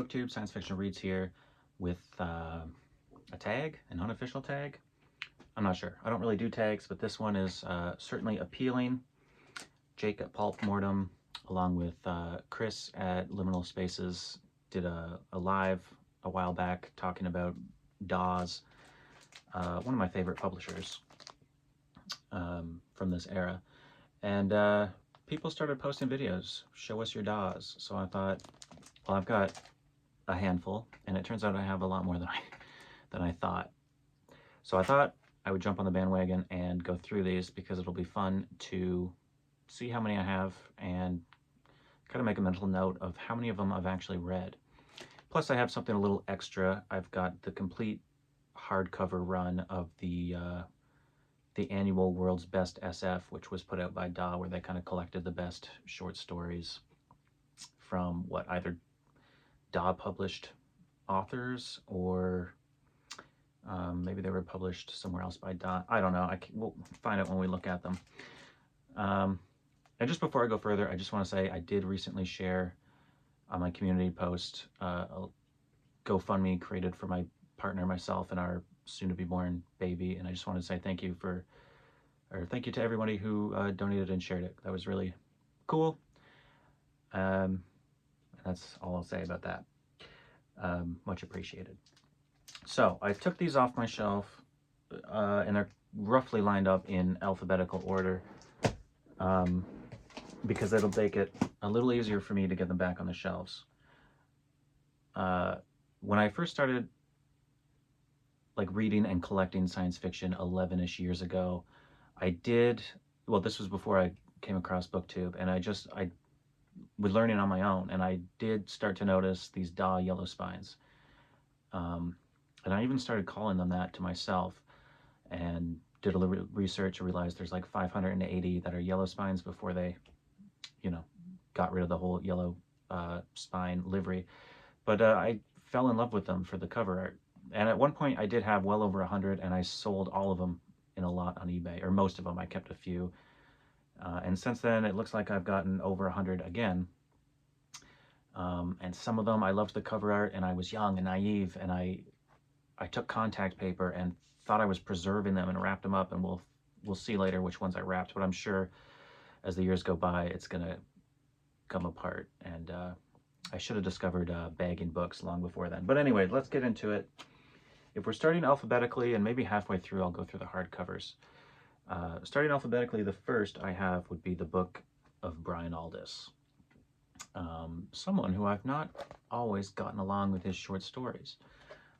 booktube, science fiction reads here with a tag, an unofficial tag. I'm not sure. I don't really do tags, but this one is certainly appealing. Jake at Pulp Mortem, along with Chris at Liminal Spaces, did a live a while back talking about DAWs, one of my favorite publishers from this era. And people started posting videos, show us your DAWs. So I thought, well, I've got a handful, and it turns out I have a lot more than I thought. So I thought I would jump on the bandwagon and go through these because it'll be fun to see how many I have and kind of make a mental note of how many of them I've actually read. Plus I have something a little extra. I've got the complete hardcover run of the annual World's Best SF, which was put out by DAW, where they kind of collected the best short stories from what either DAW published authors or maybe they were published somewhere else by DAW. I don't know. We'll find out when we look at them. And just before I go further, I just want to say I did recently share on my community post a GoFundMe created for my partner, myself, and our soon-to-be-born baby. And I just want to say thank you to everybody who donated and shared it. That was really cool. And that's all I'll say about that. Much appreciated. So I took these off my shelf, and they're roughly lined up in alphabetical order, because it'll make it a little easier for me to get them back on the shelves. When I first started reading and collecting science fiction 11-ish years ago, well, this was before I came across BookTube, and I was learning on my own, and I did start to notice these DAW yellow spines. And I even started calling them that to myself, and did a little research and realized there's like 580 that are yellow spines before they, got rid of the whole yellow spine livery. But I fell in love with them for the cover art. And at one point I did have well over 100, and I sold all of them in a lot on eBay, or most of them. I kept a few. And since then, it looks like I've gotten over 100 again. And some of them, I loved the cover art, and I was young and naive, and I took contact paper and thought I was preserving them and wrapped them up, and we'll see later which ones I wrapped, but I'm sure as the years go by, it's gonna come apart, and I should have discovered bagging books long before then. But anyway, let's get into it. If we're starting alphabetically, and maybe halfway through I'll go through the hardcovers. Starting alphabetically, the first I have would be the Book of Brian Aldiss. Someone who I've not always gotten along with his short stories.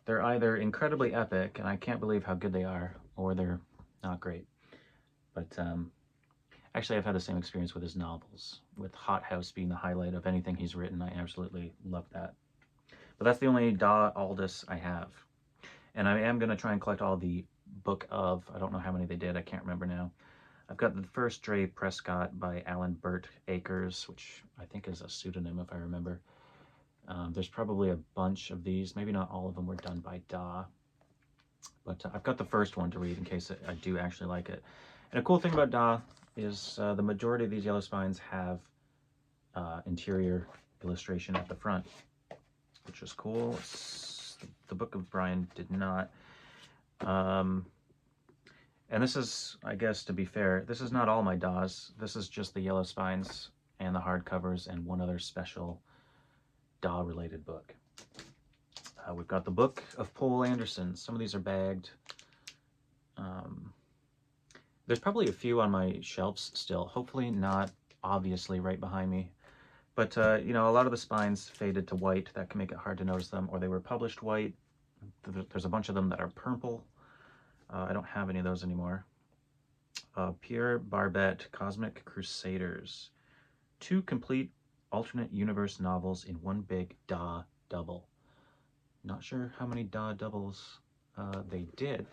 They're either incredibly epic, and I can't believe how good they are, or they're not great. But actually, I've had the same experience with his novels, with Hot House being the highlight of anything he's written. I absolutely love that. But that's the only DAW Aldiss I have. And I am going to try and collect all the Book of, I don't know how many they did, I can't remember now. I've got the first Dre Prescott by Alan Burt Akers, which I think is a pseudonym if I remember. There's probably a bunch of these. Maybe not all of them were done by DAW. But I've got the first one to read in case I do actually like it. And a cool thing about DAW is the majority of these yellow spines have interior illustration at the front, which is cool. The Book of Brian did not. And this is, I guess, to be fair, this is not all my DAWs. This is just the yellow spines and the hardcovers and one other special DAW-related book. We've got the Book of Poul Anderson. Some of these are bagged. There's probably a few on my shelves still. Hopefully not obviously right behind me. But, a lot of the spines faded to white. That can make it hard to notice them. Or they were published white. There's a bunch of them that are purple. I don't have any of those anymore. Pierre Barbet, Cosmic Crusaders. 2 complete alternate universe novels in one big DAW double. Not sure how many DAW doubles they did.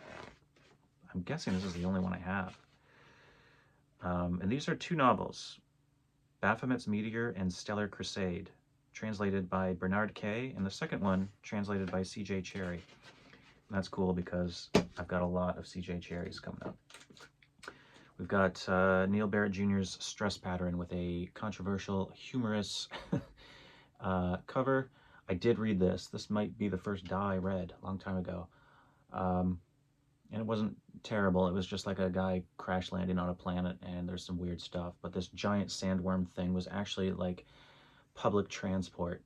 I'm guessing this is the only one I have. And these are 2 novels. Baphomet's Meteor and Stellar Crusade, translated by Bernard Kay, and the second one translated by C.J. Cherry. And that's cool because I've got a lot of C.J. Cherries coming up. We've got Neil Barrett Jr.'s Stress Pattern with a controversial, humorous cover. I did read this. This might be the first DAW I read a long time ago. And it wasn't terrible. It was just like a guy crash landing on a planet and there's some weird stuff. But this giant sandworm thing was actually like public transport.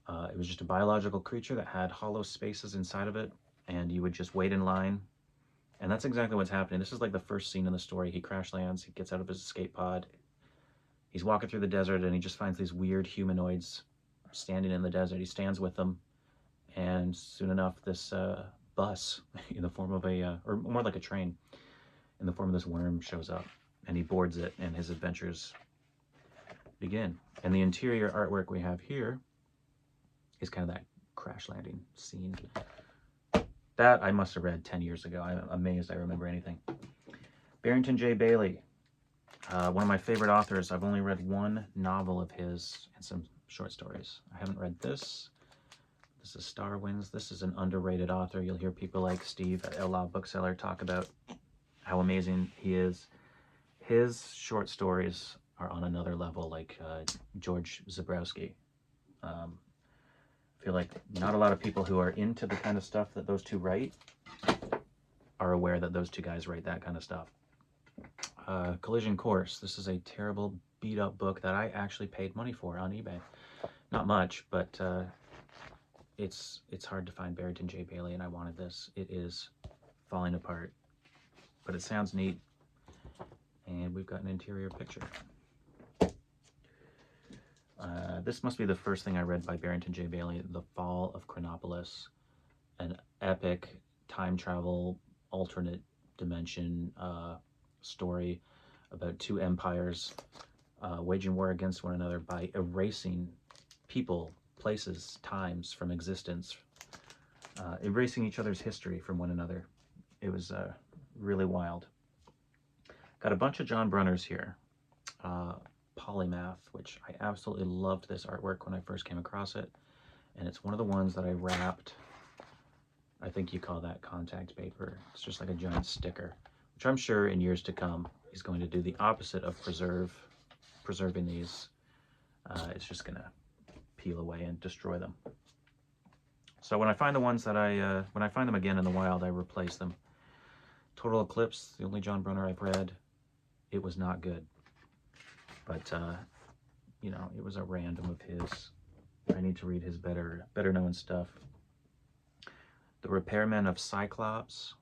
It was just a biological creature that had hollow spaces inside of it, and you would just wait in line. And that's exactly what's happening. This is like the first scene in the story. He crash lands, he gets out of his escape pod. He's walking through the desert and he just finds these weird humanoids standing in the desert. He stands with them, and soon enough this bus in the form of a, or more like a train, in the form of this worm shows up, and he boards it, and his adventures begin. And the interior artwork we have here is kind of that crash landing scene. That I must have read 10 years ago. I'm amazed I remember anything. Barrington J. Bailey, one of my favorite authors. I've only read one novel of his and some short stories. I haven't read this. This is Star Winds. This is an underrated author. You'll hear people like Steve at El La Bookseller talk about how amazing he is. His short stories are on another level, like George Zabrowski. I feel like not a lot of people who are into the kind of stuff that those two write are aware that those two guys write that kind of stuff. Collision Course. This is a terrible, beat-up book that I actually paid money for on eBay. Not much, but it's hard to find Barrington J. Bailey, and I wanted this. It is falling apart, but it sounds neat, and we've got an interior picture. This must be the first thing I read by Barrington J. Bailey, The Fall of Chronopolis, an epic time travel, alternate dimension story about two empires waging war against one another by erasing people, places, times from existence, erasing each other's history from one another. It was really wild. Got a bunch of John Brunners here. Polymath, which I absolutely loved this artwork when I first came across it, and it's one of the ones that I wrapped. I think you call that contact paper. It's just like a giant sticker, which I'm sure in years to come he's going to do the opposite of preserving these. It's just gonna peel away and destroy them. So when I find the ones that when I find them again in the wild, I replace them. Total Eclipse, the only John Brunner I've read. It was not good. But, you know, it was a random of his. I need to read his better known stuff. The Repairman of Cyclops.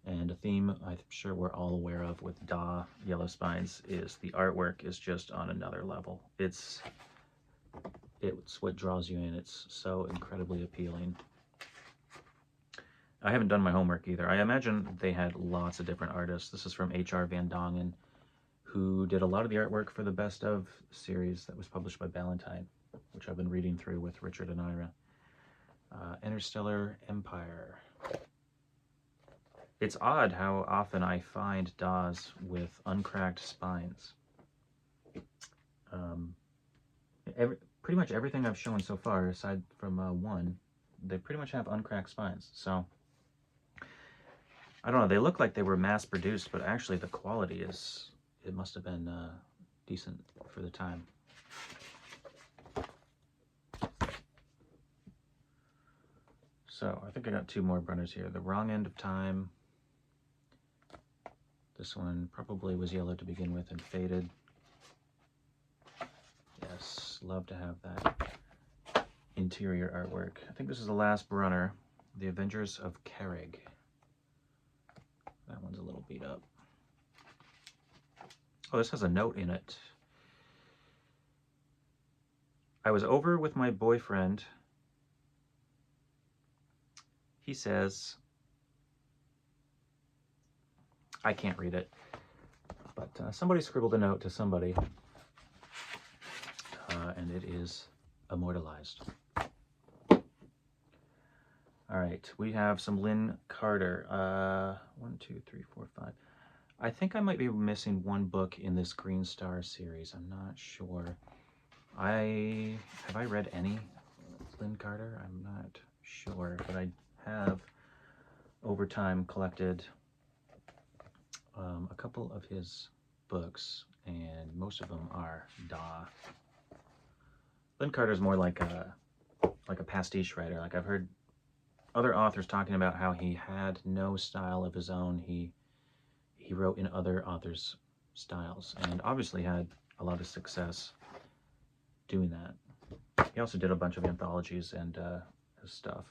And a theme I'm sure we're all aware of with DAW Yellow Spines is the artwork is just on another level. It's what draws you in. It's so incredibly appealing. I haven't done my homework either. I imagine they had lots of different artists. This is from H.R. Van Dongen, who did a lot of the artwork for the Best Of series that was published by Ballantine, which I've been reading through with Richard and Ira. Interstellar Empire. It's odd how often I find DAWs with uncracked spines. Pretty much everything I've shown so far, aside from one, they pretty much have uncracked spines. So, I don't know, they look like they were mass-produced, but actually the quality is... it must have been decent for the time. So, I think I got two more Brunners here. The Wrong End of Time. This one probably was yellow to begin with and faded. Yes, love to have that interior artwork. I think this is the last Brunner. The Avengers of Kerrig. That one's a little beat up. Oh, this has a note in it. I was over with my boyfriend. He says, I can't read it, but somebody scribbled a note to somebody, and it is immortalized. All right, we have some Lynn Carter. 1, 2, 3, 4, 5. I think I might be missing one book in this Green Star series. I'm not sure. Have I read any Lynn Carter? I'm not sure, but I have over time collected a couple of his books, and most of them are DAW. Lynn Carter's more like a pastiche writer. Like I've heard other authors talking about how he had no style of his own. He wrote in other authors' styles, and obviously had a lot of success doing that. He also did a bunch of anthologies and stuff.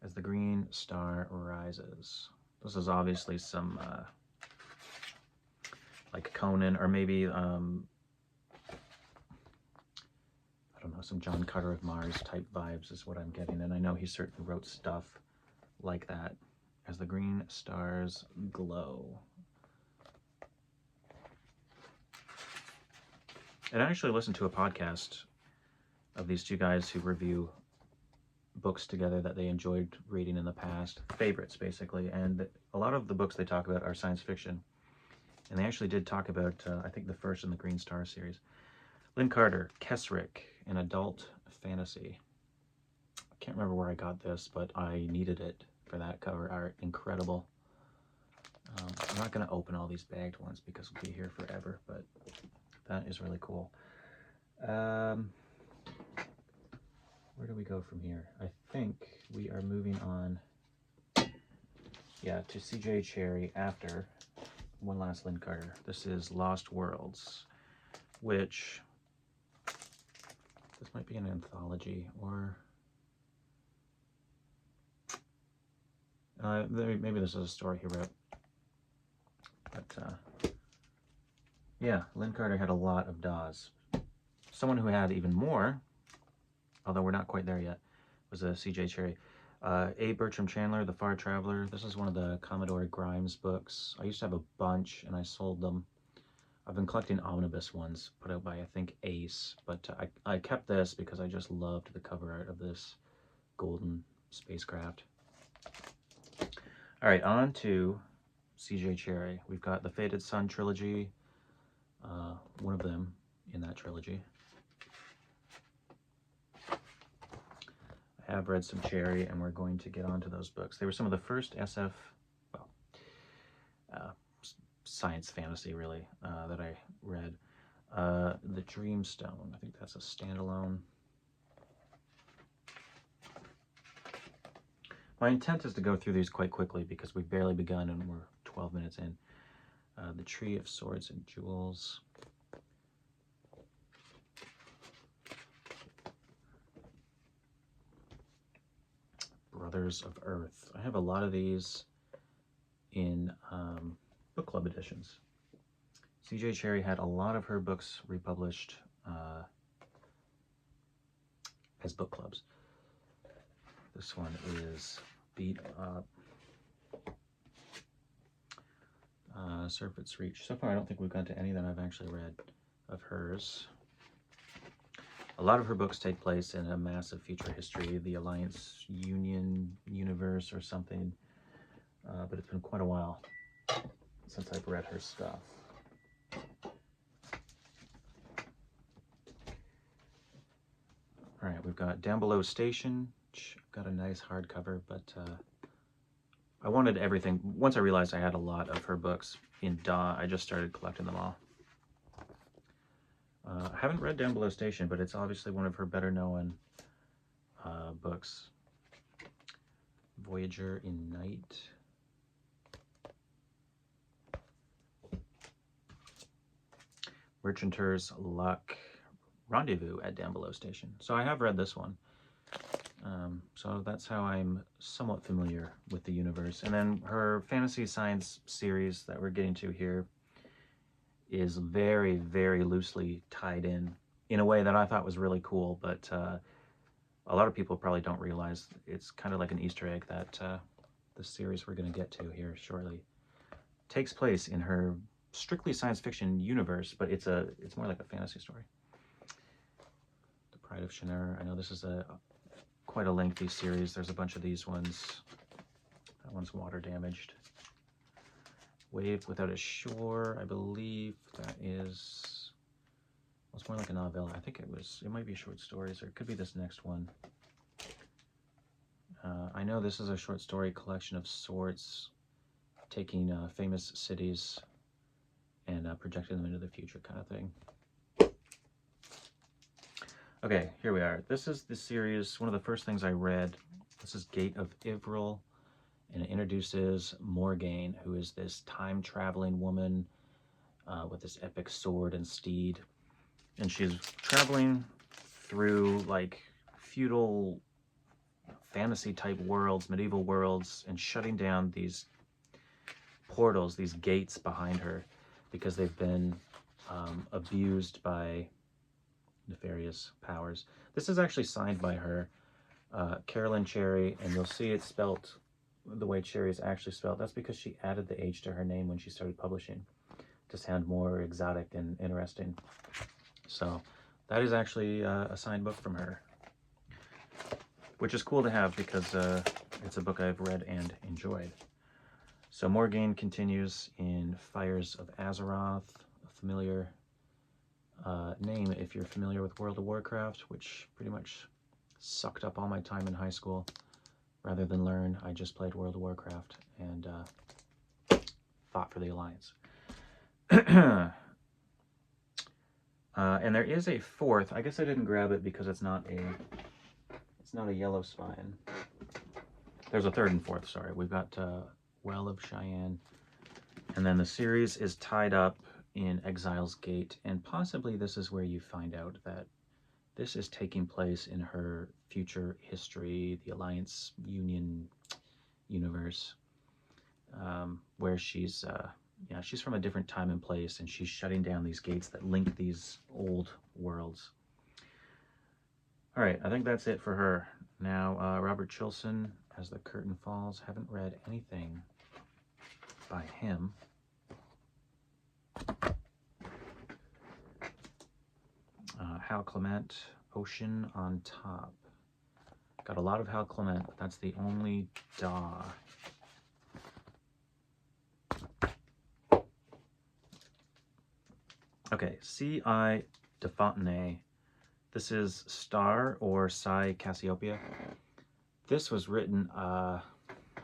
As the Green Star Rises. This is obviously some like Conan, or maybe I don't know, some John Carter of Mars type vibes is what I'm getting, and I know he certainly wrote stuff like that. As the Green Stars Glow. And I actually listened to a podcast of these two guys who review books together that they enjoyed reading in the past, favorites basically, and a lot of the books they talk about are science fiction, and they actually did talk about I think the first in the Green Star series. Lynn Carter, Kesrick, an adult fantasy. I can't remember where I got this, but I needed it for that cover art. Incredible. I'm not going to open all these bagged ones because we'll be here forever, but that is really cool. Where do we go from here? I think we are moving on, yeah, to C.J. Cherryh after one last Lynn Carter. This is Lost Worlds, which, this might be an anthology, or maybe this is a story he wrote. But yeah, Lynn Carter had a lot of DAWs. Someone who had even more, although we're not quite there yet, was a C.J. Cherryh. A. Bertram Chandler, The Far Traveler. This is one of the Commodore Grimes books. I used to have a bunch, and I sold them. I've been collecting omnibus ones put out by, I think, Ace, but I kept this because I just loved the cover art of this golden spacecraft. All right, on to C.J. Cherryh. We've got the Faded Sun trilogy, one of them in that trilogy. I have read some Cherryh, and we're going to get onto those books. They were some of the first SF, well, science fantasy, really, that I read. The Dreamstone, I think that's a standalone. My intent is to go through these quite quickly because we've barely begun and we're 12 minutes in. The Tree of Swords and Jewels. Brothers of Earth. I have a lot of these in book club editions. C.J. Cherryh had a lot of her books republished as book clubs. This one is Beat Up. Serpent's Reach. So far, I don't think we've got to any that I've actually read of hers. A lot of her books take place in a massive future history, the Alliance Union universe or something, but it's been quite a while since I've read her stuff. All right, we've got Down Below Station, which got a nice hardcover, but I wanted everything. Once I realized I had a lot of her books in DAW, I just started collecting them all. I haven't read Down Below Station, but it's obviously one of her better known books. Voyager in Night. Merchanter's Luck. Rendezvous at Down Below Station. So I have read this one. So that's how I'm somewhat familiar with the universe. And then her fantasy science series that we're getting to here is very, very loosely tied in a way that I thought was really cool, but a lot of people probably don't realize it's kind of like an Easter egg that the series we're going to get to here shortly takes place in her strictly science fiction universe, but it's more like a fantasy story. The Pride of Shannara. I know this is quite a lengthy series. There's a bunch of these ones. That one's water damaged. Wave Without a Shore, I believe that is, well, it's more like a novella. I think it might be short stories, or it could be this next one. I know this is a short story collection of sorts, taking famous cities and projecting them into the future kind of thing. Okay, here we are. This is the series, one of the first things I read. This is Gate of Ivral, and it introduces Morgaine, who is this time-traveling woman with this epic sword and steed. And she's traveling through, like, feudal fantasy-type worlds, medieval worlds, and shutting down these portals, these gates behind her, because they've been abused by nefarious powers. This is actually signed by her, Carolyn Cherry, and you'll see it spelt the way Cherry is actually spelled. That's because she added the H to her name when she started publishing to sound more exotic and interesting. So that is actually a signed book from her, which is cool to have because it's a book I've read and enjoyed. So Morgaine continues in Fires of Azeroth, a familiar name if you're familiar with World of Warcraft, which pretty much sucked up all my time in high school. Rather than learn, I just played World of Warcraft and fought for the Alliance. And there is a fourth. I guess I didn't grab it because it's not a yellow spine. There's a third and fourth, sorry. We've got Well of Cheyenne. And then the series is tied up in Exile's Gate, and possibly this is where you find out that this is taking place in her future history, the Alliance Union universe, where she's from a different time and place, and she's shutting down these gates that link these old worlds. All right, I think that's it for her. Now, Robert Chilson, As the Curtain Falls. Haven't read anything by him. Hal Clement, Ocean on Top. Got a lot of Hal Clement, but that's the only DAW. Okay, C.I. de Fontenay. This is Star or Psy Cassiopeia. This was written, I'm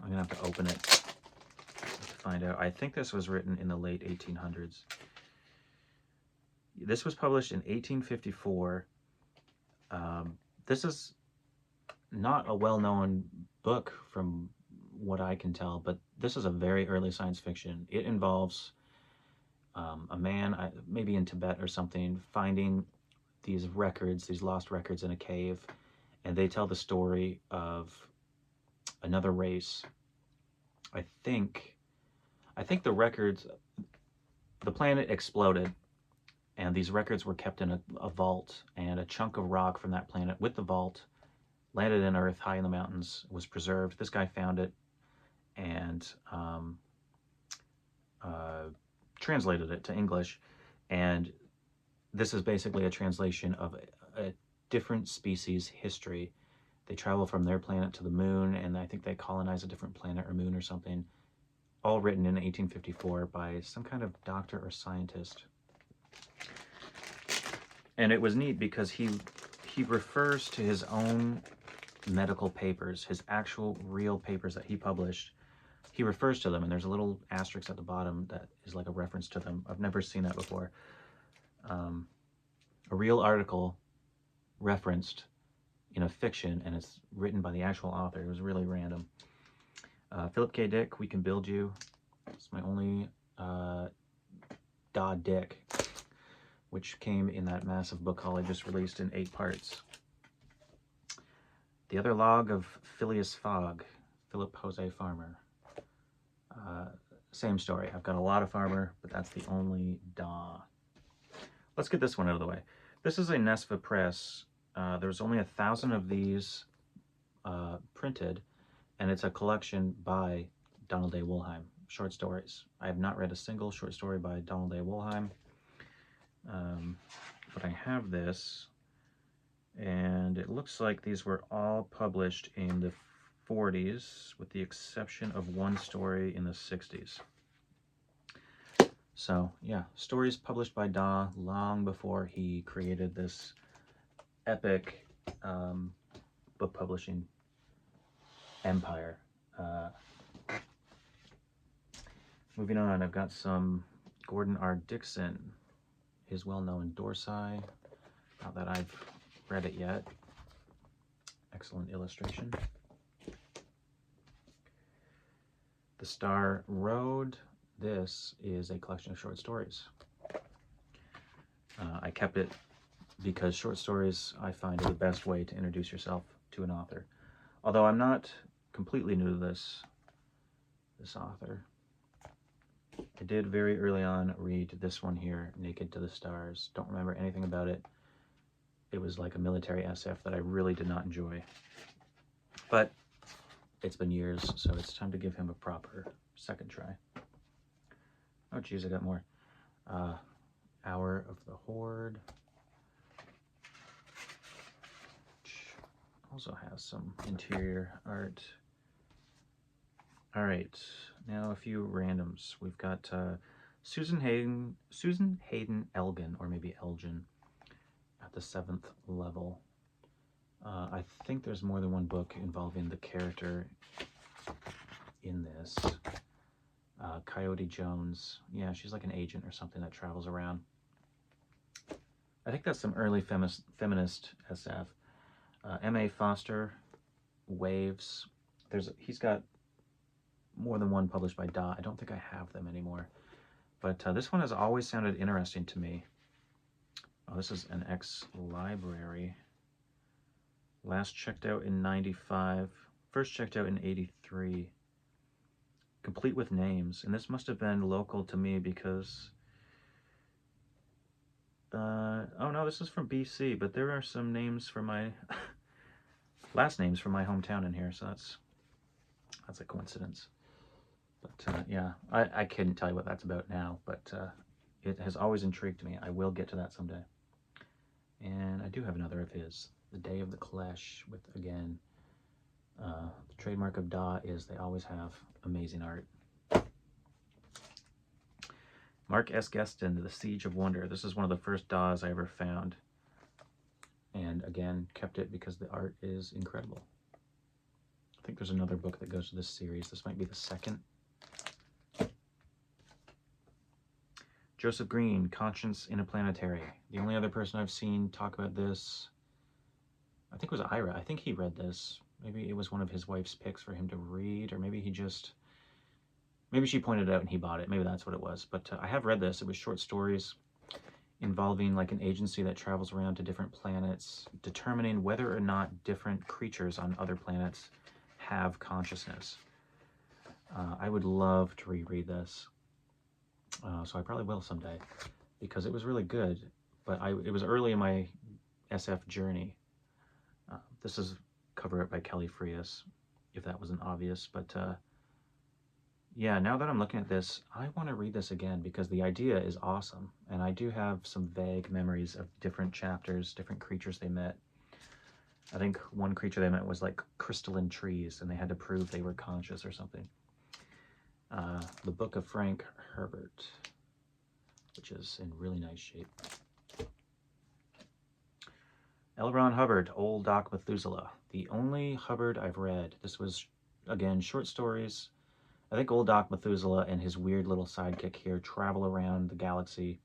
going to have to open it to find out. I think this was written in the late 1800s. This was published in 1854. This is not a well-known book from what I can tell, but this is a very early science fiction. It involves a man, maybe in Tibet or something, finding these records, these lost records in a cave, and they tell the story of another race. I think the records, the planet exploded, and these records were kept in a vault, and a chunk of rock from that planet with the vault landed in Earth high in the mountains, was preserved. This guy found it and translated it to English, and this is basically a translation of a different species history. They travel from their planet to the moon, and I think they colonize a different planet or moon or something, all written in 1854 by some kind of doctor or scientist. And it was neat because he refers to his own medical papers, his actual real papers that he published. He refers to them, and there's a little asterisk at the bottom that is like a reference to them. I've never seen that before. A real article referenced in a fiction, and it's written by the actual author. It was really random. Philip K. Dick, We Can Build You. It's my only Dodd Dick, which came in that massive book haul I just released in 8 parts. The Other Log of Phileas Fogg, Philip Jose Farmer. Same story. I've got a lot of Farmer, but that's the only DAW. Let's get this one out of the way. This is a Nesva press. There's only 1,000 of these printed, and it's a collection by Donald A. Wollheim, short stories. I have not read a single short story by Donald A. Wollheim, but I have this, and it looks like these were all published in the 40s, with the exception of one story in the 60s. So, yeah, stories published by DAW long before he created this epic book publishing empire. Moving on, I've got some Gordon R. Dickson, his well-known Dorsai. Not that I've read it yet. Excellent illustration. The Star Road. This is a collection of short stories. I kept it because short stories, I find, are the best way to introduce yourself to an author. Although I'm not completely new to this author. I did very early on read this one here, Naked to the Stars. Don't remember anything about it. It was like a military SF that I really did not enjoy. But it's been years, so it's time to give him a proper second try. Oh geez, I got more. Hour of the Horde. Also has some interior art. All right, now a few randoms. We've got Susan Hayden Elgin, or maybe Elgin, at the 7th level. I think there's more than one book involving the character in this. Coyote Jones. Yeah, she's like an agent or something that travels around. I think that's some early feminist SF. M.A. Foster, Waves. He's got more than one published by DAWs. I don't think I have them anymore. But this one has always sounded interesting to me. Oh, this is an ex-library. Last checked out in 95. First checked out in 83. Complete with names. And this must have been local to me because... oh no, this is from BC, but there are some names for my... last names from my hometown in here, so that's a coincidence. But yeah, I couldn't tell you what that's about now, but it has always intrigued me. I will get to that someday. And I do have another of his, The Day of the Clash, with, again, the trademark of DAWs is they always have amazing art. Mark S. Gueston, The Siege of Wonder. This is one of the first DAWs I ever found. And again, kept it because the art is incredible. I think there's another book that goes to this series. This might be the second. Joseph Green, Conscience in a Planetary. The only other person I've seen talk about this, I think it was Ira. I think he read this. Maybe it was one of his wife's picks for him to read, or maybe he just... maybe she pointed it out and he bought it. Maybe that's what it was. But I have read this. It was short stories involving like an agency that travels around to different planets, determining whether or not different creatures on other planets have consciousness. I would love to reread this. So I probably will someday, because it was really good, but it was early in my SF journey. This is cover art by Kelly Frias, if that wasn't obvious, but yeah, now that I'm looking at this, I want to read this again because the idea is awesome, and I do have some vague memories of different chapters, different creatures they met. I think one creature they met was like crystalline trees, and they had to prove they were conscious or something. The Book of Frank Herbert, which is in really nice shape. L. Ron Hubbard, Old Doc Methuselah. The only Hubbard I've read. This was, again, short stories. I think Old Doc Methuselah and his weird little sidekick here travel around the galaxy,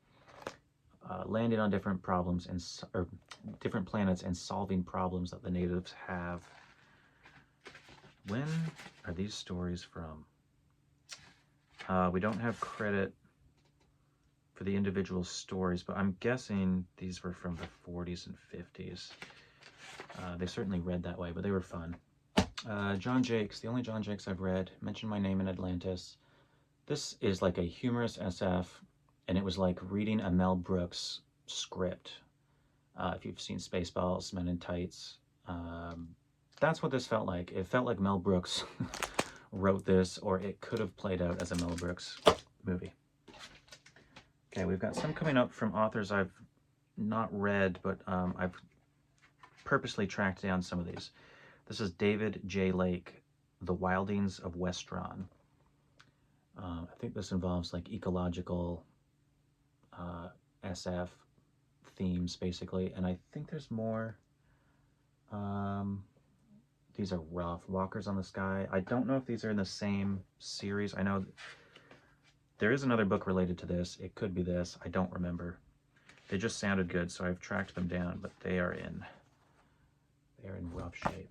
landing on different problems or different planets and solving problems that the natives have. When are these stories from? We don't have credit for the individual stories, but I'm guessing these were from the 40s and 50s. They certainly read that way, but they were fun. John Jakes, the only John Jakes I've read, Mention My Name in Atlantis. This is like a humorous SF, and it was like reading a Mel Brooks script. If you've seen Spaceballs, Men in Tights, that's what this felt like. It felt like Mel Brooks wrote this, or it could have played out as a Mel Brooks movie. Okay, we've got some coming up from authors I've not read, but I've purposely tracked down some of these. This is David J. Lake, The Wildings of Westron. I think this involves like ecological SF themes, basically, and I think there's more. These are rough. Walkers on the Sky. I don't know if these are in the same series. I know there is another book related to this. It could be this. I don't remember. They just sounded good, so I've tracked them down, but they are in They're in rough shape.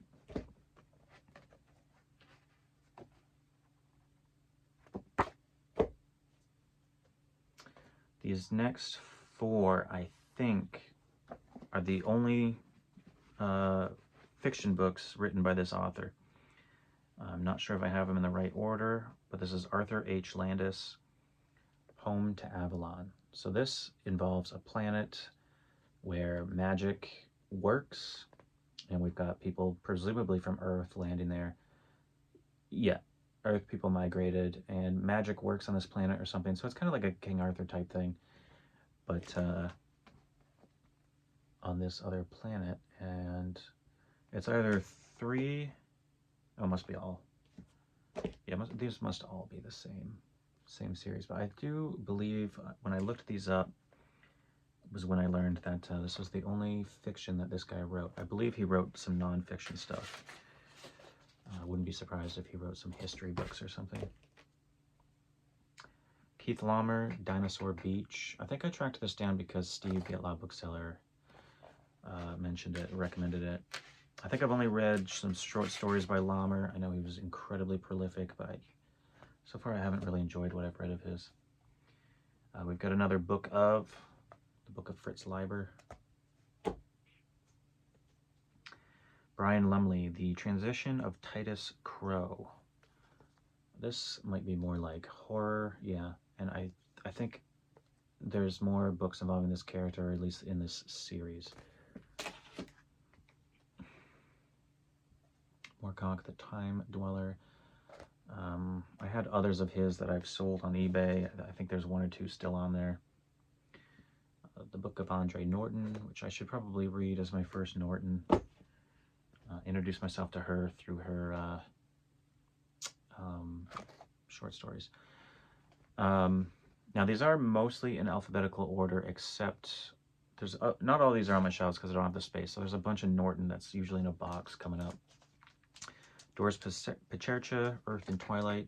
These next four, I think, are the only fiction books written by this author. I'm not sure if I have them in the right order, but this is Arthur H. Landis, Home to Avalon. So this involves a planet where magic works, and we've got people presumably from Earth landing there. Yeah, Earth people migrated, and magic works on this planet or something, so it's kind of like a King Arthur type thing, but on this other planet, and it's either three, oh, it must be all, yeah, these must all be the same series, but I do believe when I looked these up was when I learned that this was the only fiction that this guy wrote. I believe he wrote some non-fiction stuff. I wouldn't be surprised if he wrote some history books or something. Keith Laumer, Dinosaur Beach. I think I tracked this down because Steve, the Outlaw Bookseller, mentioned it, recommended it. I think I've only read some short stories by Laumer. I know he was incredibly prolific, but so far I haven't really enjoyed what I've read of his. We've got another book of, the Book of Fritz Leiber. Brian Lumley, The Transition of Titus Crow. This might be more like horror, yeah, and I think there's more books involving this character, or at least in this series. Moorcock, The Time Dweller. I had others of his that I've sold on eBay. I think there's one or two still on there. The Book of Andre Norton, which I should probably read as my first Norton. Introduce myself to her through her short stories. Now these are mostly in alphabetical order, except there's not all these are on my shelves because I don't have the space. So there's a bunch of Norton that's usually in a box coming up. Doris Pachercha, Earth and Twilight.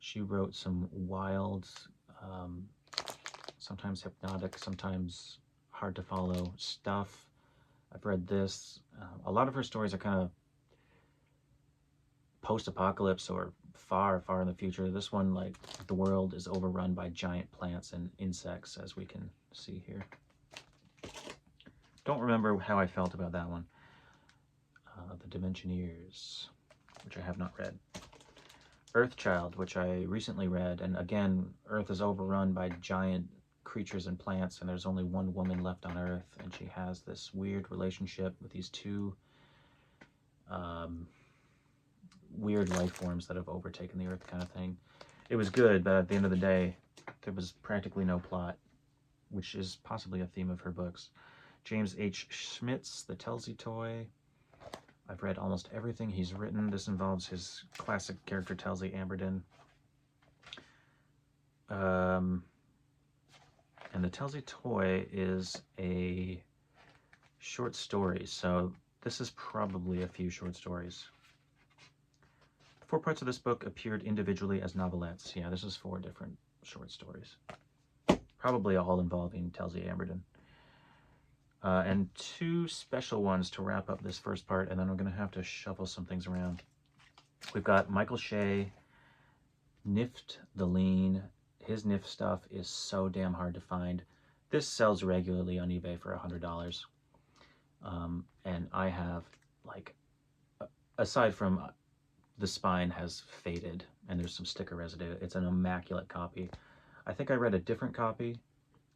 She wrote some wild, sometimes hypnotic, sometimes hard to follow stuff. I've read this. A lot of her stories are kind of post-apocalypse or far, far in the future. This one, like, the world is overrun by giant plants and insects, as we can see here. Don't remember how I felt about that one. The Dimensioneers, which I have not read. Earthchild, which I recently read, and again, Earth is overrun by giant creatures and plants, and there's only one woman left on Earth, and she has this weird relationship with these two weird life forms that have overtaken the Earth, kind of thing. It was good, but at the end of the day, there was practically no plot, which is possibly a theme of her books. James H. Schmidt's The Telsey Toy. I've read almost everything he's written. This involves his classic character Telsey Amberden. And The Telsey Toy is a short story, so this is probably a few short stories. 4 parts of this book appeared individually as novelettes. Yeah, this is 4 different short stories. Probably all involving Telsey Amberden. And 2 special ones to wrap up this first part, and then we're going to have to shuffle some things around. We've got Michael Shea, Nift the Lean. His Nift stuff is so damn hard to find. This sells regularly on eBay for $100. And I have, like, aside from the spine has faded and there's some sticker residue, it's an immaculate copy. I think I read a different copy,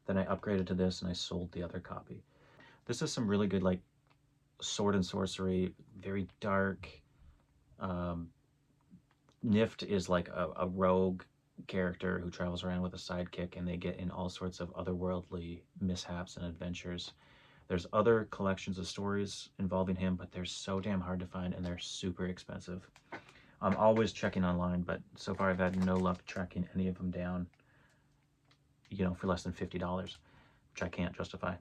then I upgraded to this and I sold the other copy. This is some really good, like, sword and sorcery, very dark. Nift is like a rogue character who travels around with a sidekick, and they get in all sorts of otherworldly mishaps and adventures. There's other collections of stories involving him, but they're so damn hard to find, and they're super expensive. I'm always checking online, but so far I've had no luck tracking any of them down, you know, for less than $50, which I can't justify.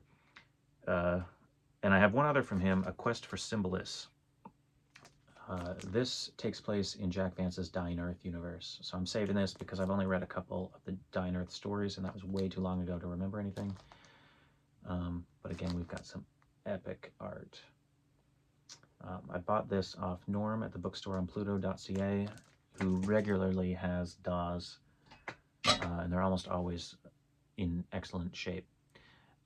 And I have one other from him, A Quest for Symbolists. This takes place in Jack Vance's Dying Earth universe. So I'm saving this because I've only read a couple of the Dying Earth stories, and that was way too long ago to remember anything. But again, we've got some epic art. I bought this off Norm at the bookstore on Pluto.ca, who regularly has DAWs, and they're almost always in excellent shape.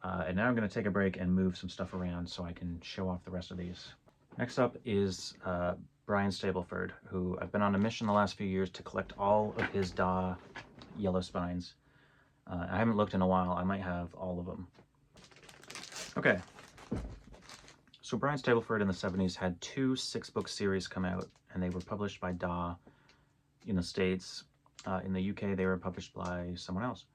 And now I'm going to take a break and move some stuff around so I can show off the rest of these. Next up is Brian Stableford, who I've been on a mission the last few years to collect all of his DAW yellow spines. I haven't looked in a while. I might have all of them. Okay. So Brian Stableford in the 70s had 2 6-book series come out, and they were published by DAW in the States. In the UK, they were published by someone else.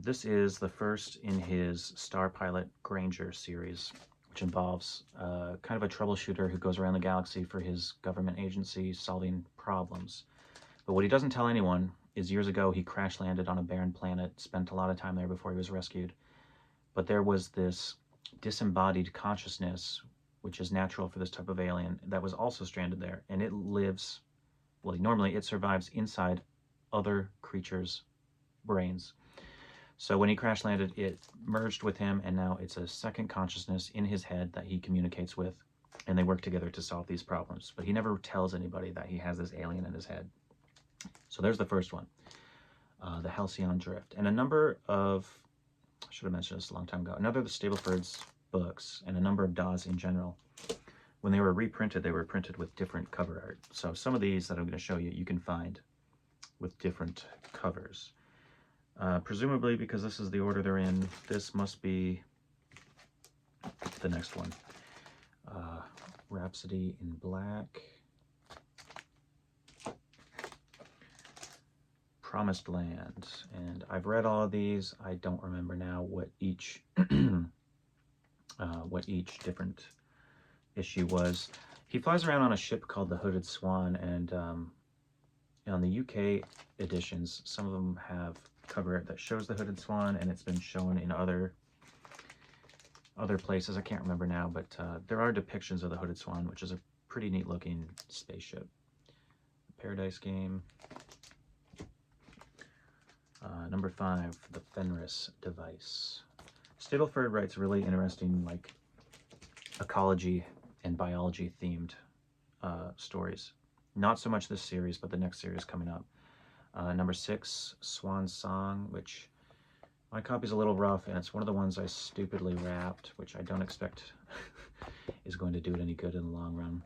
This is the first in his Star Pilot Granger series, which involves kind of a troubleshooter who goes around the galaxy for his government agency solving problems. But what he doesn't tell anyone is years ago he crash landed on a barren planet, spent a lot of time there before he was rescued. But there was this disembodied consciousness, which is natural for this type of alien, that was also stranded there. And it lives, well, normally it survives inside other creatures' brains. So when he crash landed, it merged with him, and now it's a second consciousness in his head that he communicates with, and they work together to solve these problems. But he never tells anybody that he has this alien in his head. So there's the first one, the Halcyon Drift. And a number of, I should have mentioned this a long time ago, another of the Stableford's books, and a number of DAWs in general, when they were reprinted, they were printed with different cover art. So some of these that I'm going to show you, you can find with different covers. Presumably, because this is the order they're in, this must be the next one. Rhapsody in Black. Promised Land. And I've read all of these. I don't remember now what each different issue was. He flies around on a ship called the Hooded Swan, and on the UK editions, some of them have cover art that shows the Hooded Swan, and it's been shown in other places. I can't remember now, but there are depictions of the Hooded Swan, which is a pretty neat looking spaceship. The Paradise Game. Number 5, the Fenris Device. Stableford writes really interesting, like, ecology and biology themed stories. Not so much this series, but the next series coming up. Number 6, Swan Song, which my copy's a little rough, and it's one of the ones I stupidly wrapped, which I don't expect is going to do it any good in the long run.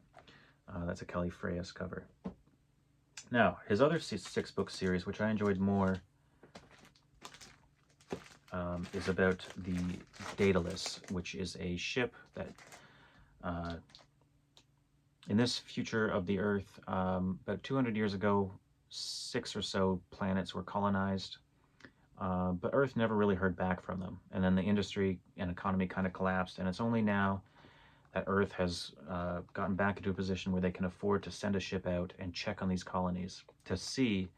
That's a Kelly Freyas cover. Now, his other 6-book series, which I enjoyed more, is about the Daedalus, which is a ship that, in this future of the Earth, about 200 years ago, 6 or so planets were colonized, but Earth never really heard back from them. And then the industry and economy kind of collapsed, and it's only now that Earth has gotten back into a position where they can afford to send a ship out and check on these colonies to see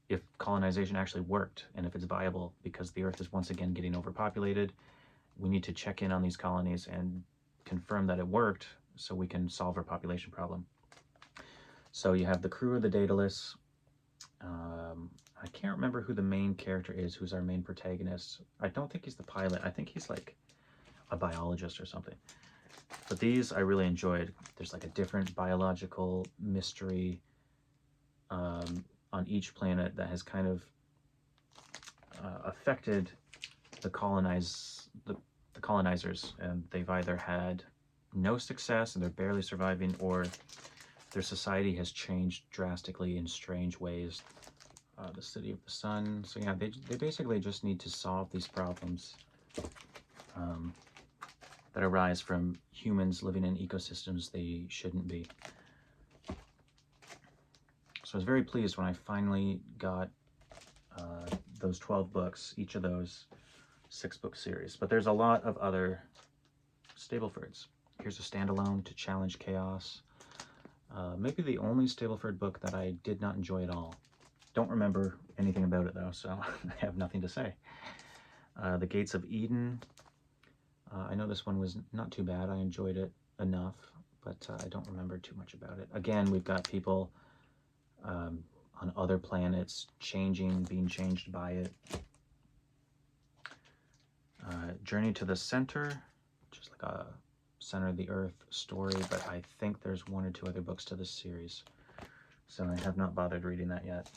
if colonization actually worked and if it's viable, because the Earth is once again getting overpopulated. We need to check in on these colonies and confirm that it worked so we can solve our population problem. So you have the crew of the Daedalus. I can't remember who the main character is, who's our main protagonist. I don't think he's the pilot. I think he's like a biologist or something. But these I really enjoyed. There's like a different biological mystery on each planet that has kind of affected the colonizers, and they've either had no success and they're barely surviving, or their society has changed drastically in strange ways. The City of the Sun. So yeah, they basically just need to solve these problems that arise from humans living in ecosystems they shouldn't be. So I was very pleased when I finally got those 12 books, each of those 6-book series. But there's a lot of other Stablefords. Here's a standalone, To Challenge Chaos. Maybe the only Stableford book that I did not enjoy at all. Don't remember anything about it though, so I have nothing to say. The Gates of Eden. I know this one was not too bad. I enjoyed it enough, but I don't remember too much about it. Again, we've got people on other planets being changed by it. Journey to the Center, which is like a Center of the Earth story, but I think there's 1 or 2 other books to this series, so I have not bothered reading that yet.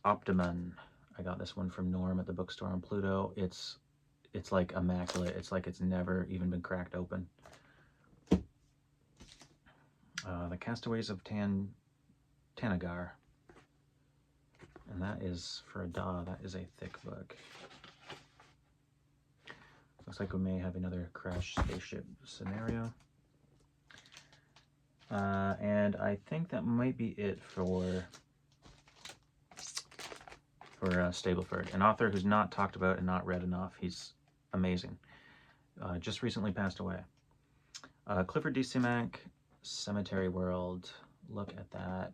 Optimum. I got this one from Norm at the bookstore on Pluto. It's like immaculate. It's like it's never even been cracked open. The Castaways of Tanagar. And that is, for a DAW, that is a thick book. Looks like we may have another crash spaceship scenario. And I think that might be it for Stableford, an author who's not talked about and not read enough. He's amazing. Just recently passed away. Clifford D. Simak, Cemetery World. Look at that.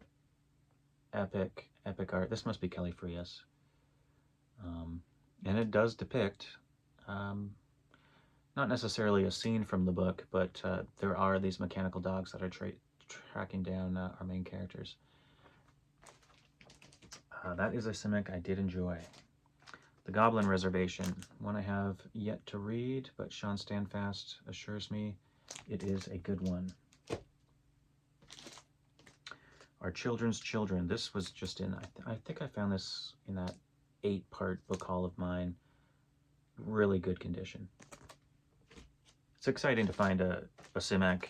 Epic art. This must be Kelly Frias. And it does depict, not necessarily a scene from the book, but there are these mechanical dogs that are tracking down our main characters. That is a Simak I did enjoy. The Goblin Reservation, one I have yet to read, but Sean Standfast assures me it is a good one. Our Children's Children. This was just in, I think I found this in that 8-part book haul of mine. Really good condition. It's exciting to find a Simak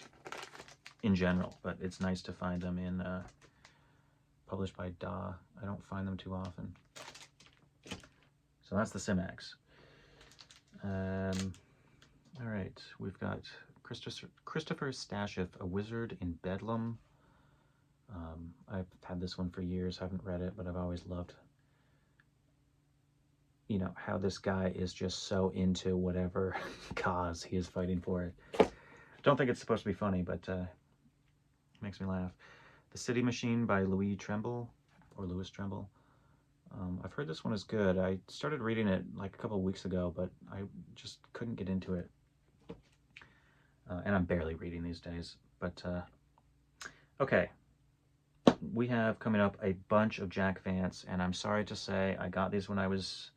in general, but it's nice to find them in published by DAW. I don't find them too often. So that's the Simaks. All right, we've got Christopher Stasheff, A Wizard in Bedlam. I've had this one for years, haven't read it, but I've always loved, you know, how this guy is just so into whatever cause he is fighting for. Don't think it's supposed to be funny, but it makes me laugh. The City Machine by Louis Tremble. I've heard this one is good. I started reading it like a couple of weeks ago, but I just couldn't get into it. And I'm barely reading these days. But, okay. We have coming up a bunch of Jack Vance, and I'm sorry to say I got these when I was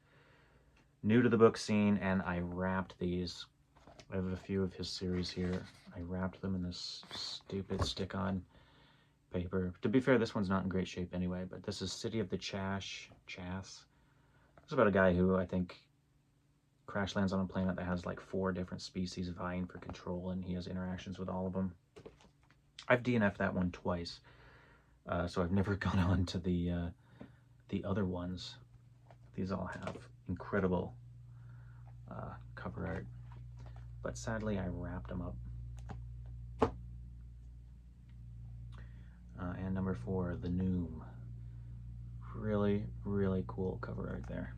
new to the book scene, and I wrapped these. I have a few of his series here. I wrapped them in this stupid stick-on paper. To be fair, this one's not in great shape anyway, but this is City of the Chass. It's about a guy who, I think, crash lands on a planet that has like 4 different species vying for control, and he has interactions with all of them. I've DNF'd that one twice, so I've never gone on to the other ones. These all have incredible cover art, but sadly I wrapped them up. And number 4, The Noom. Really, really cool cover art there.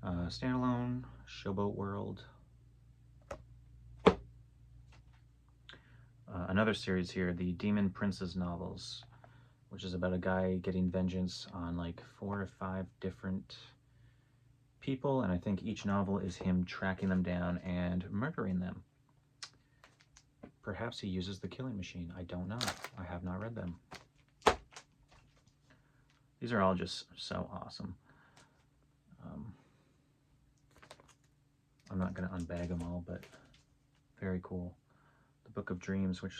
Standalone, Showboat World. Another series here, the Demon Prince's novels, which is about a guy getting vengeance on like 4 or 5 different people, and I think each novel is him tracking them down and murdering them. Perhaps he uses the killing machine. I don't know. I have not read them. These are all just so awesome. I'm not going to unbag them all, but very cool. The Book of Dreams, which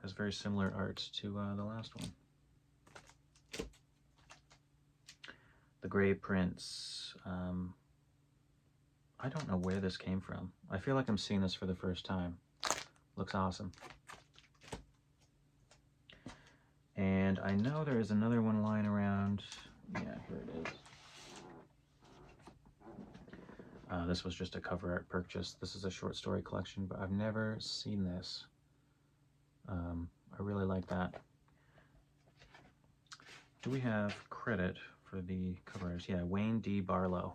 has very similar art to the last one. The Grey Prince. I don't know where this came from. I feel like I'm seeing this for the first time. Looks awesome. And I know there is another one lying around. Yeah, here it is. This was just a cover art purchase. This is a short story collection, but I've never seen this. I really like that. Do we have credit for the cover artist? Yeah, Wayne D. Barlow.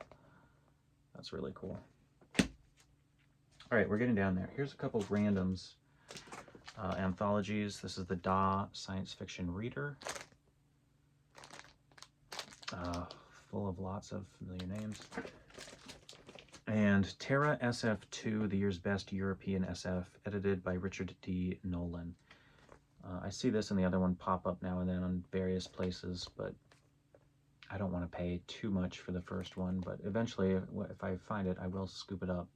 That's really cool. All right, we're getting down there. Here's a couple of randoms. Anthologies. This is the DAW Science Fiction Reader. Full of lots of familiar names. And Terra SF2, the year's best European SF, edited by Richard D. Nolan. I see this and the other one pop up now and then on various places, but I don't want to pay too much for the first one, but eventually, if I find it, I will scoop it up.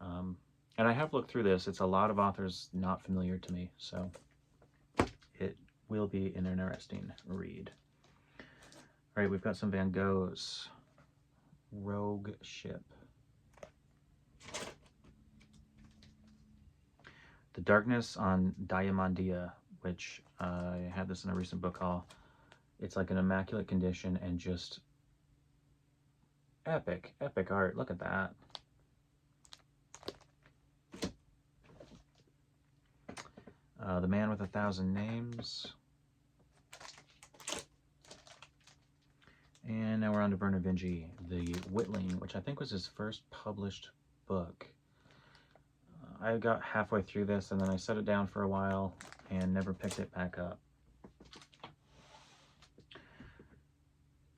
And I have looked through this. It's a lot of authors not familiar to me, so it will be an interesting read. All right, we've got some Van Goghs. Rogue Ship. The Darkness on Diamondia, which I had this in a recent book haul. It's like an immaculate condition and just epic, epic art. Look at that. The Man with 1,000 Names. And now we're on to Bernard Vinge, The Whitling, which I think was his first published book. I got halfway through this and then I set it down for a while and never picked it back up.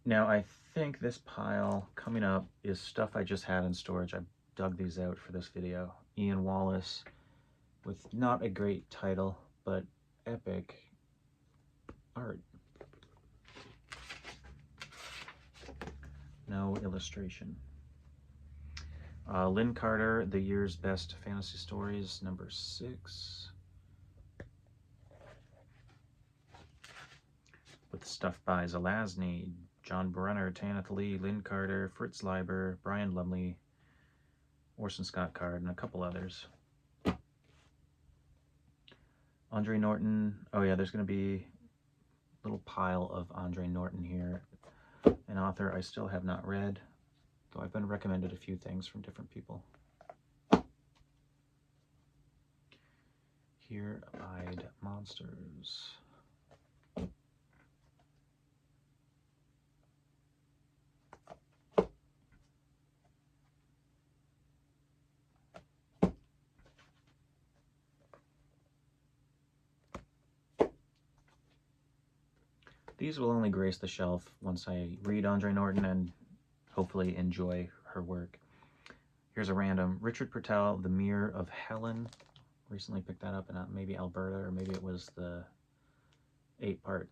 Now I think this pile coming up is stuff I just had in storage. I dug these out for this video. Ian Wallace, with not a great title, but epic art. No illustration. Lynn Carter, The Year's Best Fantasy Stories, number 6. With stuff by Zelazny, John Brenner, Tanith Lee, Lynn Carter, Fritz Leiber, Brian Lumley, Orson Scott Card, and a couple others. Andre Norton. Oh yeah, there's going to be a little pile of Andre Norton here. An author I still have not read, though I've been recommended a few things from different people. Here Abide Monsters. These will only grace the shelf once I read Andre Norton and hopefully enjoy her work. Here's a random. Richard Purtell, The Mirror of Helen. Recently picked that up in maybe Alberta, or maybe it was the 8-part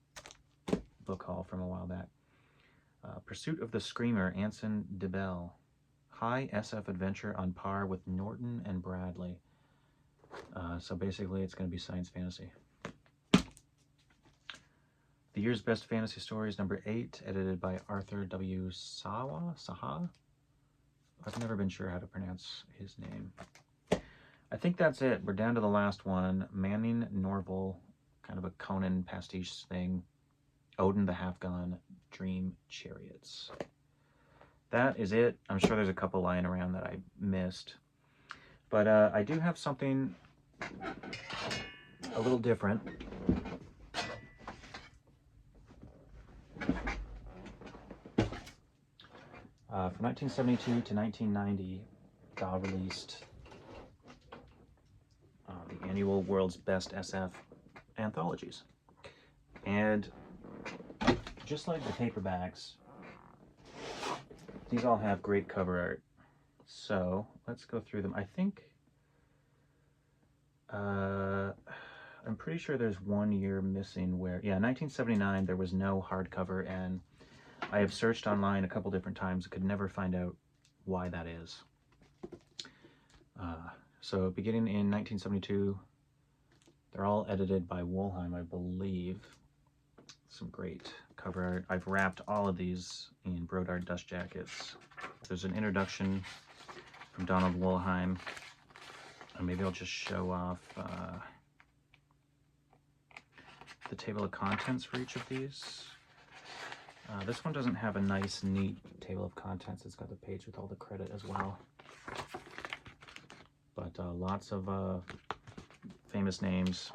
book haul from a while back. Pursuit of the Screamer, Anson DeBell. High SF adventure on par with Norton and Bradley. So basically it's going to be science fantasy. The Year's Best Fantasy Stories, number 8, edited by Arthur W. Saha? I've never been sure how to pronounce his name. I think that's it. We're down to the last one. Manning Norval, kind of a Conan pastiche thing. Odin the Half-Gone, Dream Chariots. That is it. I'm sure there's a couple lying around that I missed. But I do have something a little different. From 1972 to 1990, DAW released the annual World's Best SF anthologies. And just like the paperbacks, these all have great cover art. So let's go through them. I think, I'm pretty sure there's one year missing where, yeah, 1979, there was no hardcover, and I have searched online a couple different times, could never find out why that is. So beginning in 1972, they're all edited by Wollheim, I believe. Some great cover art. I've wrapped all of these in Brodard dust jackets. There's an introduction from Donald Wollheim. And maybe I'll just show off the table of contents for each of these. This one doesn't have a nice, neat table of contents. It's got the page with all the credit as well. But lots of famous names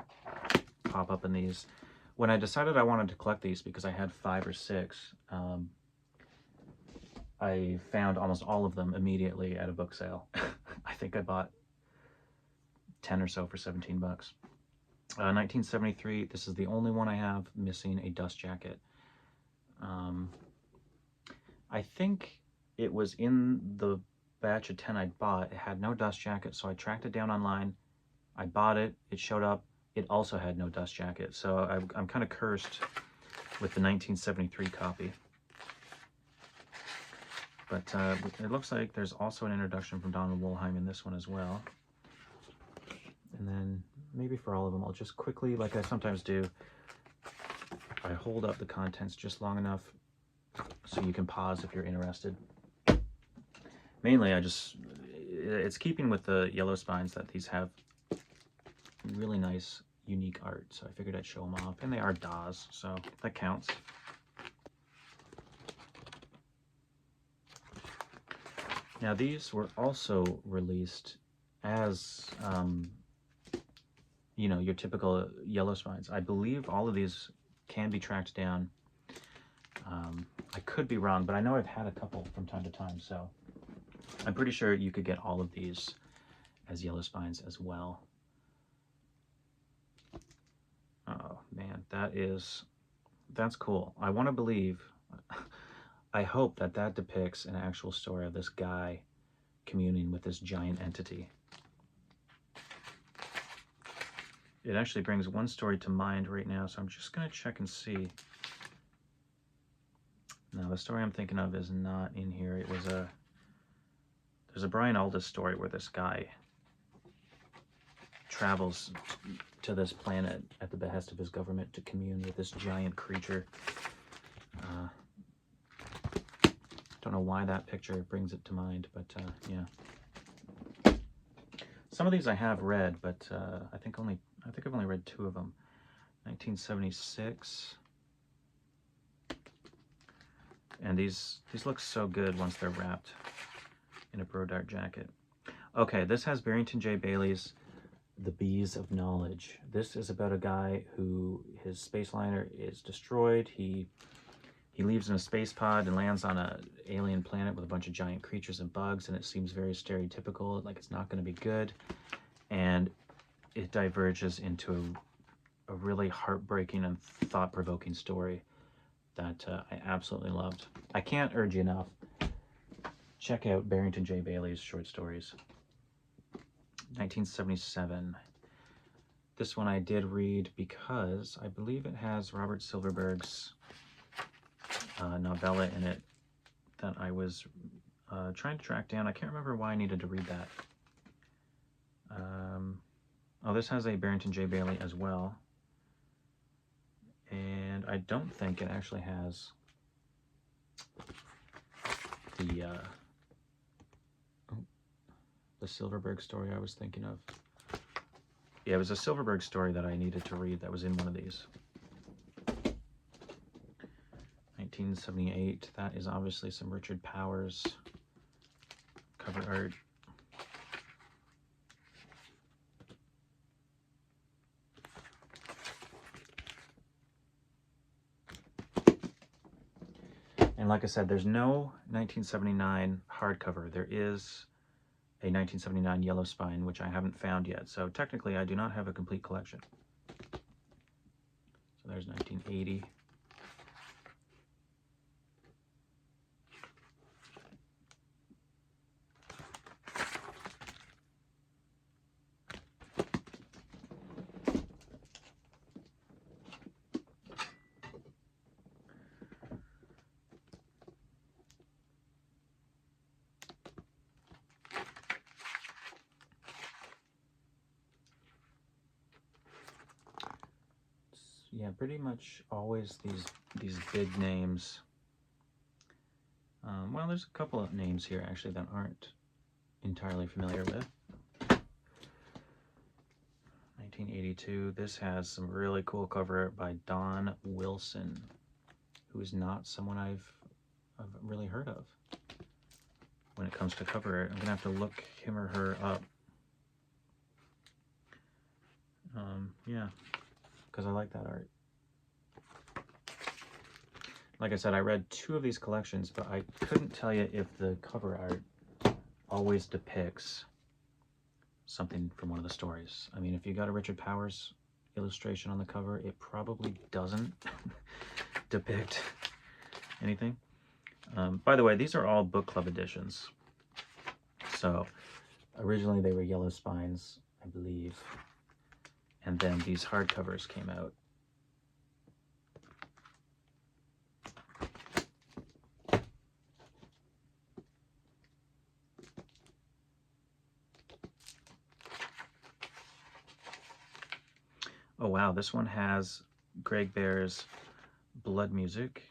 pop up in these. When I decided I wanted to collect these, because I had 5 or 6, I found almost all of them immediately at a book sale. I think I bought 10 or so for 17 bucks. 1973, this is the only one I have missing a dust jacket. I think it was in the batch of 10 I bought. It had no dust jacket, so I tracked it down online. I bought it, it showed up. It also had no dust jacket, so I'm kind of cursed with the 1973 copy. But it looks like there's also an introduction from Donald Wollheim in this one as well. And then maybe for all of them, I'll just quickly, like I sometimes do, I hold up the contents just long enough so you can pause if you're interested. Mainly, it's keeping with the yellow spines that these have really nice, unique art. So I figured I'd show them off. And they are DAWs, so that counts. Now these were also released as, you know, your typical yellow spines. I believe all of these can be tracked down. I could be wrong, but I know I've had a couple from time to time, so I'm pretty sure you could get all of these as yellow spines as well. Oh man, that's cool. I want to believe, I hope that that depicts an actual story of this guy communing with this giant entity. It actually brings one story to mind right now, so I'm just going to check and see. Now, the story I'm thinking of is not in here. It was there's a Brian Aldiss story where this guy travels to this planet at the behest of his government to commune with this giant creature. Don't know why that picture brings it to mind, but yeah. Some of these I have read, but I think I've only read 2 of them. 1976. And these look so good once they're wrapped in a Brodart jacket. Okay, this has Barrington J. Bailey's The Bees of Knowledge. This is about a guy who, his space liner is destroyed. He leaves in a space pod and lands on an alien planet with a bunch of giant creatures and bugs, and it seems very stereotypical, like it's not going to be good. And it diverges into a really heartbreaking and thought-provoking story that I absolutely loved. I can't urge you enough. Check out Barrington J. Bailey's short stories. 1977. This one I did read because I believe it has Robert Silverberg's novella in it that I was trying to track down. I can't remember why I needed to read that. Oh, this has a Barrington J. Bailey as well. And I don't think it actually has the Silverberg story I was thinking of. Yeah, it was a Silverberg story that I needed to read that was in one of these. 1978. That is obviously some Richard Powers cover art. And like I said, there's no 1979 hardcover. There is a 1979 yellow spine, which I haven't found yet. So technically, I do not have a complete collection. So there's 1980. Yeah, pretty much always these big names. Well, there's a couple of names here actually that aren't entirely familiar with. 1982. This has some really cool cover art by Don Wilson, who is not someone I've really heard of when it comes to cover art. I'm gonna have to look him or her up. Yeah, because I like that art. Like I said, I read 2 of these collections, but I couldn't tell you if the cover art always depicts something from one of the stories. I mean, if you got a Richard Powers illustration on the cover, it probably doesn't depict anything. By the way, these are all book club editions. So originally they were yellow spines, I believe. And then these hardcovers came out. Oh wow, this one has Greg Bear's Blood Music.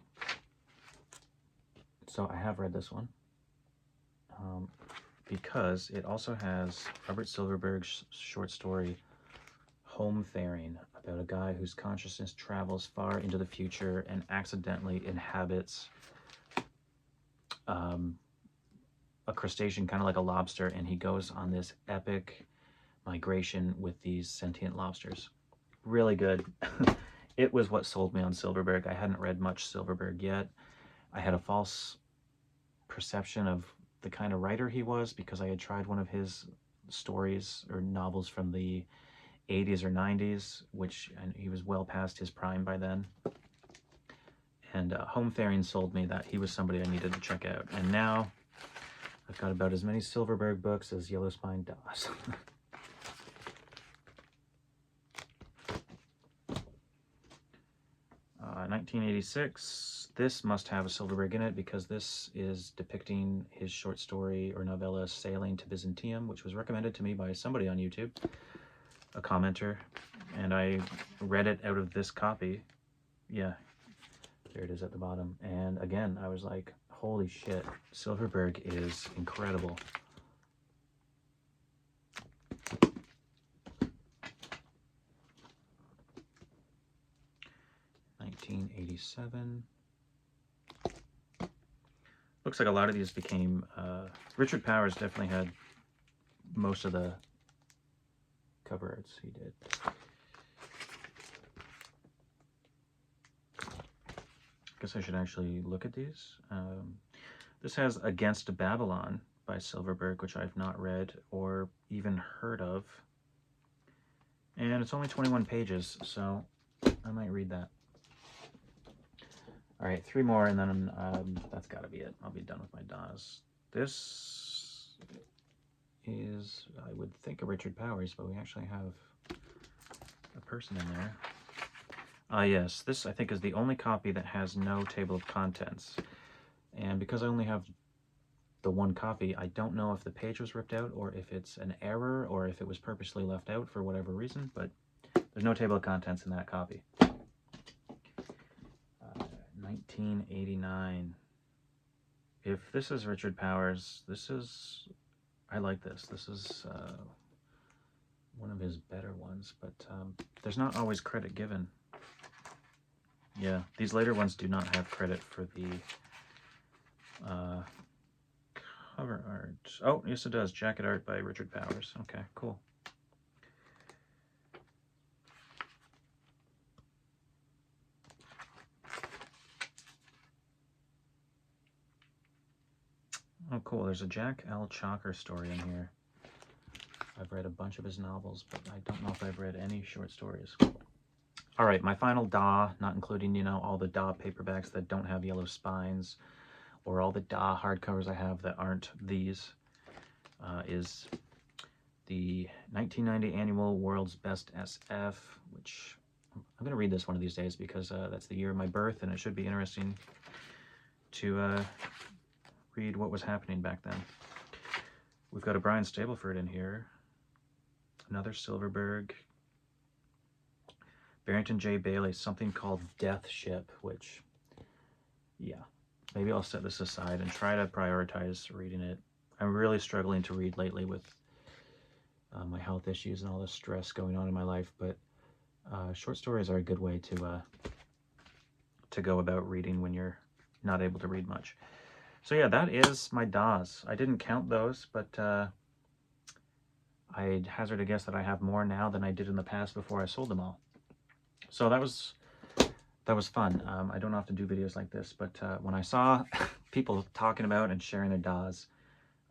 So I have read this one because it also has Robert Silverberg's short story Home Faring, about a guy whose consciousness travels far into the future and accidentally inhabits a crustacean, kind of like a lobster, and he goes on this epic migration with these sentient lobsters. Really good. It was what sold me on Silverberg. I hadn't read much Silverberg yet. I had a false perception of the kind of writer he was because I had tried one of his stories or novels from the 80s or 90s, which, and he was well past his prime by then. And Home Faring sold me that he was somebody I needed to check out. And now I've got about as many Silverberg books as Yellow Spine DAWs. 1986. This must have a Silverberg in it because this is depicting his short story or novella Sailing to Byzantium, which was recommended to me by somebody on YouTube, a commenter, and I read it out of this copy. Yeah, there it is at the bottom. And again, I was like, holy shit, Silverberg is incredible. '87. Looks like a lot of these became, Richard Powers definitely had most of the cover arts he did. Guess I should actually look at these. This has Against Babylon by Silverberg, which I've not read or even heard of. And it's only 21 pages, so I might read that. All right, 3 more, and then that's got to be it. I'll be done with my DAWs. This is, I would think, a Richard Powers, but we actually have a person in there. Yes, this I think is the only copy that has no table of contents. And because I only have the one copy, I don't know if the page was ripped out or if it's an error or if it was purposely left out for whatever reason, but there's no table of contents in that copy. 1989. If this is Richard Powers, this is, I like this. This is one of his better ones, but there's not always credit given. Yeah, these later ones do not have credit for the cover art. Oh, yes it does. Jacket art by Richard Powers. Okay, cool. Oh, cool. There's a Jack L. Chalker story in here. I've read a bunch of his novels, but I don't know if I've read any short stories. All right, my final DAW, not including, you know, all the DAW paperbacks that don't have yellow spines, or all the DAW hardcovers I have that aren't these, is the 1990 annual World's Best SF, which I'm going to read this one of these days because that's the year of my birth, and it should be interesting to read what was happening back then. We've got a Brian Stableford in here, another Silverberg, Barrington J. Bailey, something called Death Ship, which, yeah, maybe I'll set this aside and try to prioritize reading it. I'm really struggling to read lately with my health issues and all the stress going on in my life, but short stories are a good way to go about reading when you're not able to read much. So yeah, that is my DAWs. I didn't count those, but I'd hazard a guess that I have more now than I did in the past before I sold them all. So that was fun. I don't have to do videos like this, but when I saw people talking about and sharing their DAWs,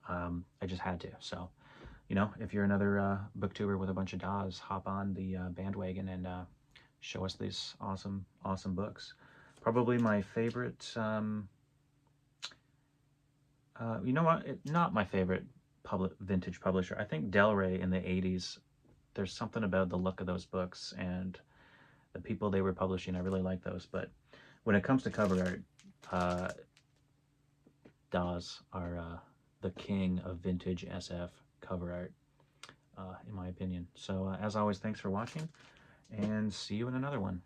I just had to. So, you know, if you're another booktuber with a bunch of DAWs, hop on the bandwagon and show us these awesome, awesome books. Probably my favorite, you know what, not my favorite vintage publisher. I think Del Rey in the 80s, there's something about the look of those books and the people they were publishing. I really like those. But when it comes to cover art, DAWs are the king of vintage SF cover art, in my opinion. So as always, thanks for watching, and see you in another one.